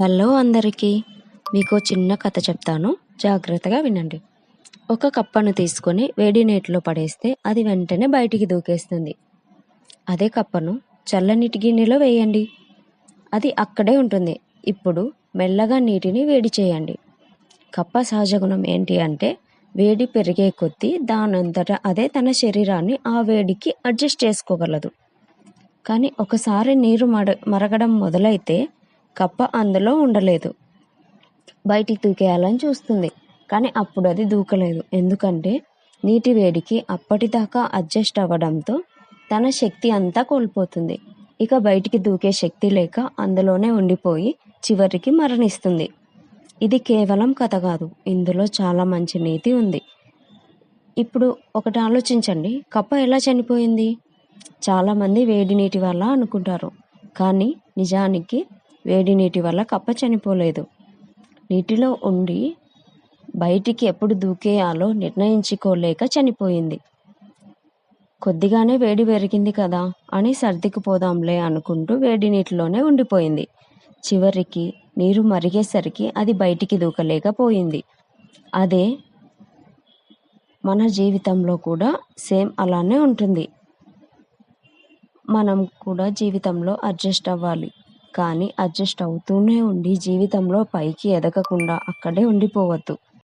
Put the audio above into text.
Hello అందరికీ. మీకో చిన్న కథ చెప్తాను. జాగ్రత్తగా వినండి. ఒక కప్పను తీసుకొని వేడి నీటిలో పడేస్తే అది వెంటనే బయటికి దూకేస్తుంది. అదే కప్పను చల్లనీటి గిన్నెలో వేయండి. అది అక్కడే ఉంటుంది. ఇప్పుడు మెల్లగా నీటిని వేడి చేయండి. కప్ప సహజ గుణం ఏంటి అంటే వేడి పెరిగే కొద్దీ దానంతట అదే తన శరీరాన్ని ఆ వేడికి అడ్జస్ట్ చేసుకోగలదు. కానీ ఒకసారి నీరు మరగడం మొదలైతే కప్ప అందులో ఉండలేదు. బయటికి దూకేయాలని చూస్తుంది. కానీ అప్పుడు అది దూకలేదు. ఎందుకంటే నీటి వేడికి అప్పటిదాకా అడ్జస్ట్ అవ్వడంతో తన శక్తి అంతా కోల్పోతుంది. ఇక బయటికి దూకే శక్తి లేక అందులోనే ఉండిపోయి చివరికి మరణిస్తుంది. ఇది కేవలం కథ కాదు, ఇందులో చాలా మంచి నీతి ఉంది. ఇప్పుడు ఒకటి ఆలోచించండి, కప్ప ఎలా చనిపోయింది? చాలామంది వేడి నీటి వల్ల అనుకుంటారు, కానీ నిజానికి వేడి నీటి వల్ల కప్ప చనిపోలేదు. నీటిలో ఉండి బయటికి ఎప్పుడు దూకేయాలో నిర్ణయించుకోలేక చనిపోయింది. కొద్దిగానే వేడి పెరిగింది కదా అని సర్దుకుపోదాంలే అనుకుంటూ వేడి నీటిలోనే ఉండిపోయింది. చివరికి నీరు మరిగేసరికి అది బయటికి దూకలేకపోయింది. అదే మన జీవితంలో కూడా సేమ్ అలానే ఉంటుంది. మనం కూడా జీవితంలో అడ్జస్ట్ అవ్వాలి. కానీ అడ్జస్ట్ అవుతూనే ఉండి జీవితంలో పైకి ఎదగకుండా అక్కడే ఉండిపోవద్దు.